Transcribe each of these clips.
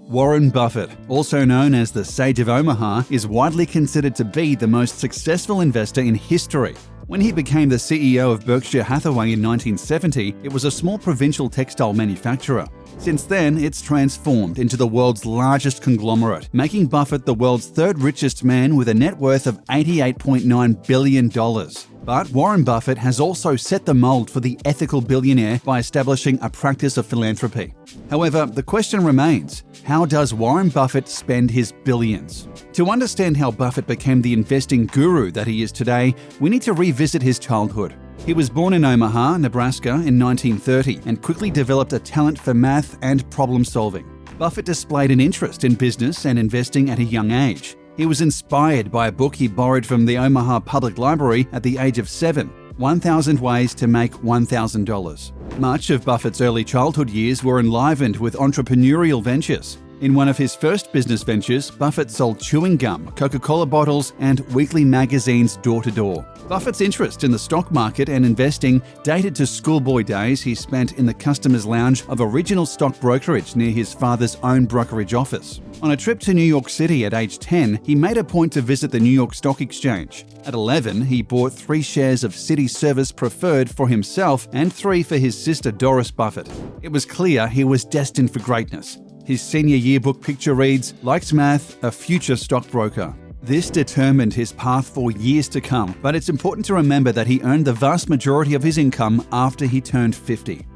Warren Buffett, also known as the Sage of Omaha, is widely considered to be the most successful investor in history. When he became the CEO of Berkshire Hathaway in 1970, it was a small provincial textile manufacturer. Since then, it's transformed into the world's largest conglomerate, making Buffett the world's third richest man with a net worth of $88.9 billion. But Warren Buffett has also set the mold for the ethical billionaire by establishing a practice of philanthropy. However, the question remains, how does Warren Buffett spend his billions? To understand how Buffett became the investing guru that he is today, we need to revisit his childhood. He was born in Omaha, Nebraska in 1930 and quickly developed a talent for math and problem solving. Buffett displayed an interest in business and investing at a young age. He was inspired by a book he borrowed from the Omaha Public Library at the age of 7, 1,000 Ways to Make $1,000. Much of Buffett's early childhood years were enlivened with entrepreneurial ventures. In one of his first business ventures, Buffett sold chewing gum, Coca-Cola bottles, and weekly magazines door-to-door. Buffett's interest in the stock market and investing dated to schoolboy days he spent in the customer's lounge of Original Stock Brokerage near his father's own brokerage office. On a trip to New York City at age 10, he made a point to visit the New York Stock Exchange. At 11, he bought 3 shares of City Service Preferred for himself and 3 for his sister Doris Buffett. It was clear he was destined for greatness. His senior yearbook picture reads, "Likes math, a future stockbroker." This determined his path for years to come, but it's important to remember that he earned the vast majority of his income after he turned 50.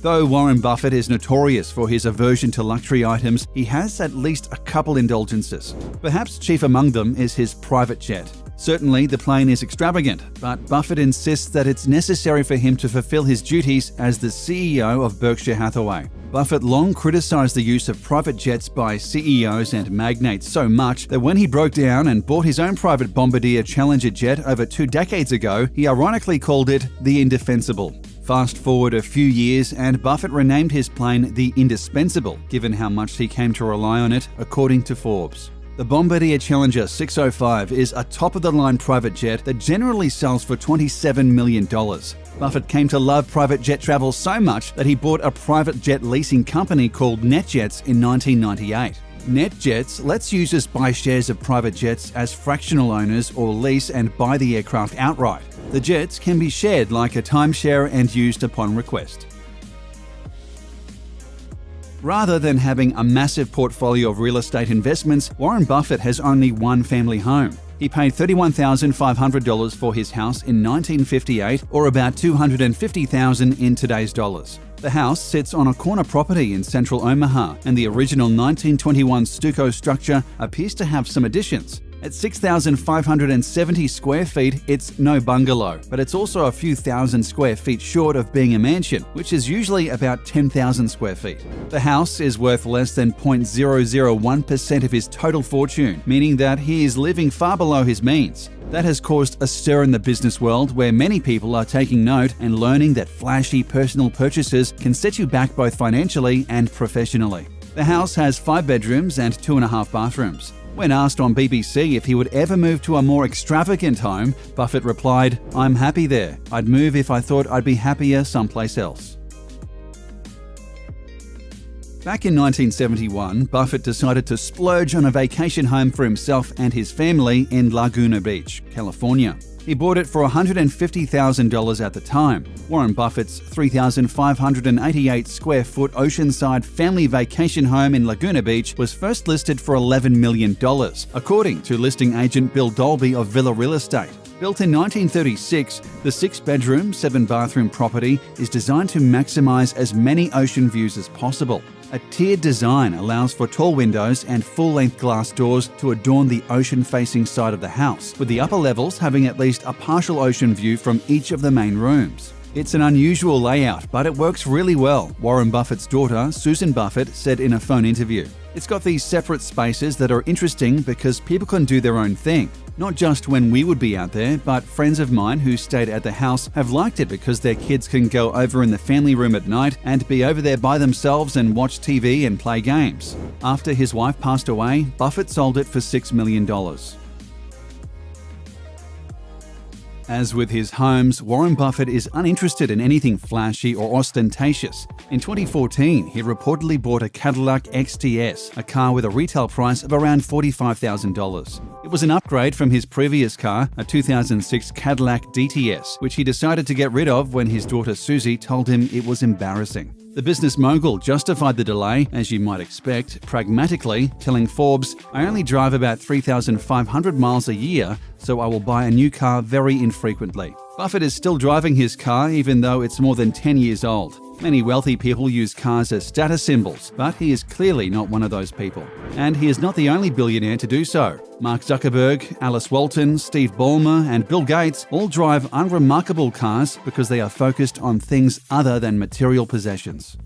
Though Warren Buffett is notorious for his aversion to luxury items, he has at least a couple indulgences. Perhaps chief among them is his private jet. Certainly, the plane is extravagant, but Buffett insists that it's necessary for him to fulfill his duties as the CEO of Berkshire Hathaway. Buffett long criticized the use of private jets by CEOs and magnates so much that when he broke down and bought his own private Bombardier Challenger jet over 2 decades ago, he ironically called it the Indefensible. Fast forward a few years and Buffett renamed his plane the Indispensable, given how much he came to rely on it, according to Forbes. The Bombardier Challenger 605 is a top-of-the-line private jet that generally sells for $27 million. Buffett came to love private jet travel so much that he bought a private jet leasing company called NetJets in 1998. NetJets lets users buy shares of private jets as fractional owners or lease and buy the aircraft outright. The jets can be shared like a timeshare and used upon request. Rather than having a massive portfolio of real estate investments, Warren Buffett has only one family home. He paid $31,500 for his house in 1958, or about $250,000 in today's dollars. The house sits on a corner property in central Omaha, and the original 1921 stucco structure appears to have some additions. At 6,570 square feet, it's no bungalow, but it's also a few thousand square feet short of being a mansion, which is usually about 10,000 square feet. The house is worth less than 0.001% of his total fortune, meaning that he is living far below his means. That has caused a stir in the business world where many people are taking note and learning that flashy personal purchases can set you back both financially and professionally. The house has 5 bedrooms and 2.5 bathrooms. When asked on BBC if he would ever move to a more extravagant home, Buffett replied, "I'm happy there. I'd move if I thought I'd be happier someplace else." Back in 1971, Buffett decided to splurge on a vacation home for himself and his family in Laguna Beach, California. He bought it for $150,000 at the time. Warren Buffett's 3,588 square foot oceanside family vacation home in Laguna Beach was first listed for $11 million, according to listing agent Bill Dolby of Villa Real Estate. Built in 1936, the 6-bedroom, 7-bathroom property is designed to maximize as many ocean views as possible. A tiered design allows for tall windows and full-length glass doors to adorn the ocean-facing side of the house, with the upper levels having at least a partial ocean view from each of the main rooms. It's an unusual layout, but it works really well, Warren Buffett's daughter, Susan Buffett, said in a phone interview. It's got these separate spaces that are interesting because people can do their own thing. Not just when we would be out there, but friends of mine who stayed at the house have liked it because their kids can go over in the family room at night and be over there by themselves and watch TV and play games. After his wife passed away, Buffett sold it for $6 million. As with his homes, Warren Buffett is uninterested in anything flashy or ostentatious. In 2014, he reportedly bought a Cadillac XTS, a car with a retail price of around $45,000. It was an upgrade from his previous car, a 2006 Cadillac DTS, which he decided to get rid of when his daughter Susie told him it was embarrassing. The business mogul justified the delay, as you might expect, pragmatically, telling Forbes, "I only drive about 3,500 miles a year, so I will buy a new car very infrequently." Buffett is still driving his car even though it's more than 10 years old. Many wealthy people use cars as status symbols, but he is clearly not one of those people. And he is not the only billionaire to do so. Mark Zuckerberg, Alice Walton, Steve Ballmer, and Bill Gates all drive unremarkable cars because they are focused on things other than material possessions.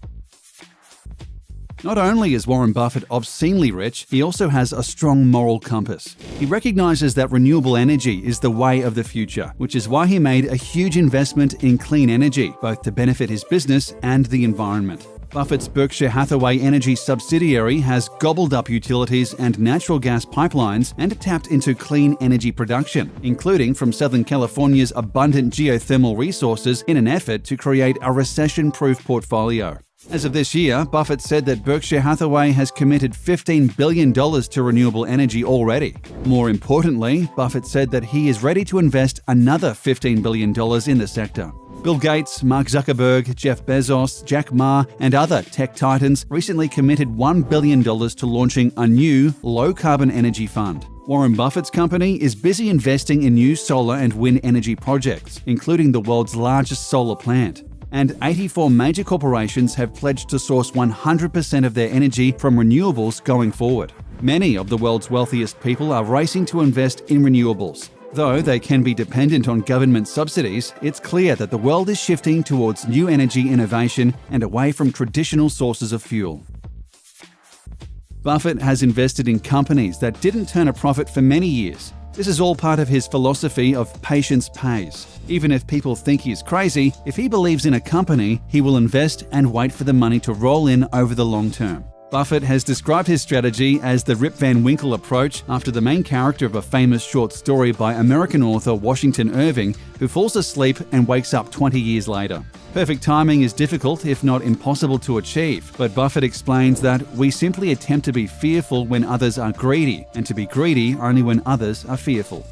Not only is Warren Buffett obscenely rich, he also has a strong moral compass. He recognizes that renewable energy is the way of the future, which is why he made a huge investment in clean energy, both to benefit his business and the environment. Buffett's Berkshire Hathaway Energy subsidiary has gobbled up utilities and natural gas pipelines and tapped into clean energy production, including from Southern California's abundant geothermal resources in an effort to create a recession-proof portfolio. As of this year, Buffett said that Berkshire Hathaway has committed $15 billion to renewable energy already. More importantly, Buffett said that he is ready to invest another $15 billion in the sector. Bill Gates, Mark Zuckerberg, Jeff Bezos, Jack Ma, and other tech titans recently committed $1 billion to launching a new low-carbon energy fund. Warren Buffett's company is busy investing in new solar and wind energy projects, including the world's largest solar plant. And 84 major corporations have pledged to source 100% of their energy from renewables going forward. Many of the world's wealthiest people are racing to invest in renewables. Though they can be dependent on government subsidies, it's clear that the world is shifting towards new energy innovation and away from traditional sources of fuel. Buffett has invested in companies that didn't turn a profit for many years. This is all part of his philosophy of patience pays. Even if people think he's crazy, if he believes in a company, he will invest and wait for the money to roll in over the long term. Buffett has described his strategy as the Rip Van Winkle approach after the main character of a famous short story by American author Washington Irving, who falls asleep and wakes up 20 years later. Perfect timing is difficult, if not impossible to achieve, but Buffett explains that we simply attempt to be fearful when others are greedy, and to be greedy only when others are fearful.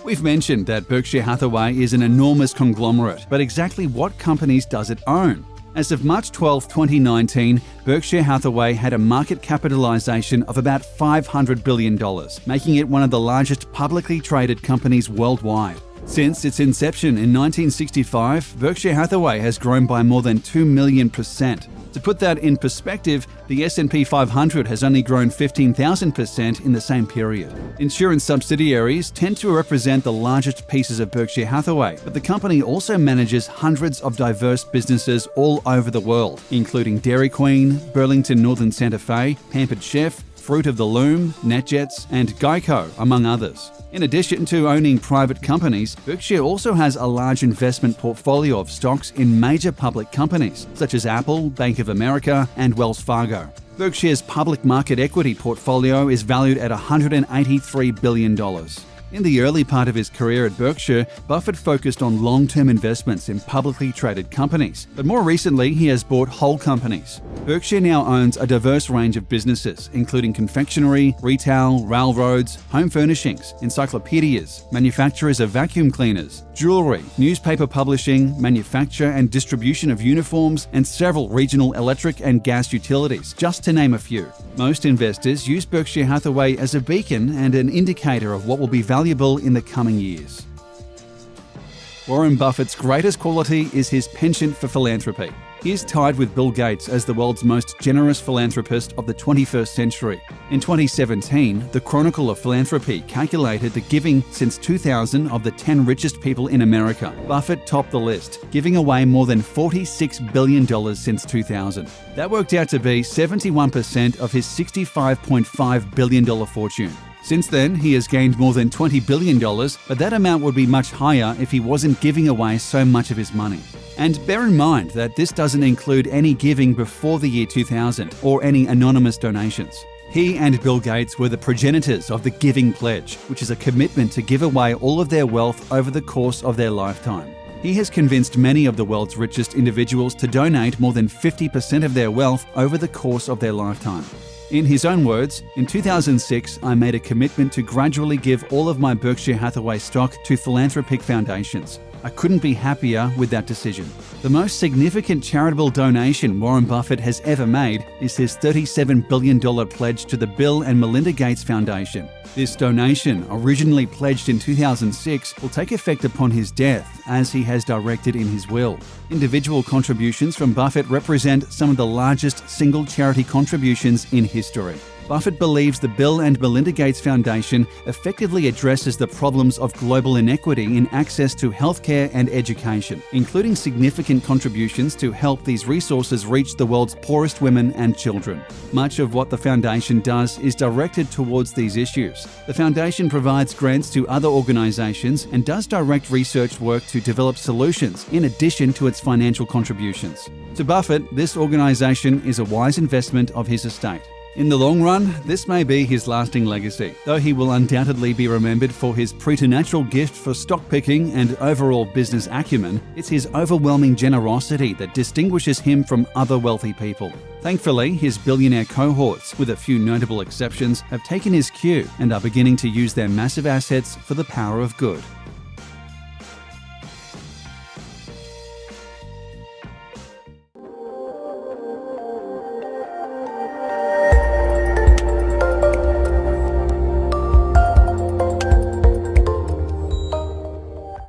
We've mentioned that Berkshire Hathaway is an enormous conglomerate, but exactly what companies does it own? As of March 12, 2019, Berkshire Hathaway had a market capitalization of about $500 billion, making it one of the largest publicly traded companies worldwide. Since its inception in 1965, Berkshire Hathaway has grown by more than 2 million%. To put that in perspective, the S&P 500 has only grown 15,000% in the same period. Insurance subsidiaries tend to represent the largest pieces of Berkshire Hathaway, but the company also manages hundreds of diverse businesses all over the world, including Dairy Queen, Burlington Northern Santa Fe, Pampered Chef, Fruit of the Loom, NetJets, and Geico, among others. In addition to owning private companies, Berkshire also has a large investment portfolio of stocks in major public companies, such as Apple, Bank of America, and Wells Fargo. Berkshire's public market equity portfolio is valued at $183 billion. In the early part of his career at Berkshire, Buffett focused on long-term investments in publicly traded companies, but more recently he has bought whole companies. Berkshire now owns a diverse range of businesses, including confectionery, retail, railroads, home furnishings, encyclopedias, manufacturers of vacuum cleaners, jewelry, newspaper publishing, manufacture and distribution of uniforms, and several regional electric and gas utilities, just to name a few. Most investors use Berkshire Hathaway as a beacon and an indicator of what will be valuable in the coming years. Warren Buffett's greatest quality is his penchant for philanthropy. He is tied with Bill Gates as the world's most generous philanthropist of the 21st century. In 2017, the Chronicle of Philanthropy calculated the giving since 2000 of the 10 richest people in America. Buffett topped the list, giving away more than $46 billion since 2000. That worked out to be 71% of his $65.5 billion fortune. Since then, he has gained more than $20 billion, but that amount would be much higher if he wasn't giving away so much of his money. And bear in mind that this doesn't include any giving before the year 2000 or any anonymous donations. He and Bill Gates were the progenitors of the Giving Pledge, which is a commitment to give away all of their wealth over the course of their lifetime. He has convinced many of the world's richest individuals to donate more than 50% of their wealth over the course of their lifetime. In his own words, in 2006, I made a commitment to gradually give all of my Berkshire Hathaway stock to philanthropic foundations. I couldn't be happier with that decision. The most significant charitable donation Warren Buffett has ever made is his $37 billion pledge to the Bill and Melinda Gates Foundation. This donation, originally pledged in 2006, will take effect upon his death, as he has directed in his will. Individual contributions from Buffett represent some of the largest single charity contributions in history. Buffett believes the Bill and Melinda Gates Foundation effectively addresses the problems of global inequity in access to healthcare and education, including significant contributions to help these resources reach the world's poorest women and children. Much of what the foundation does is directed towards these issues. The foundation provides grants to other organizations and does direct research work to develop solutions in addition to its financial contributions. To Buffett, this organization is a wise investment of his estate. In the long run, this may be his lasting legacy. Though he will undoubtedly be remembered for his preternatural gift for stock picking and overall business acumen, it's his overwhelming generosity that distinguishes him from other wealthy people. Thankfully, his billionaire cohorts, with a few notable exceptions, have taken his cue and are beginning to use their massive assets for the power of good.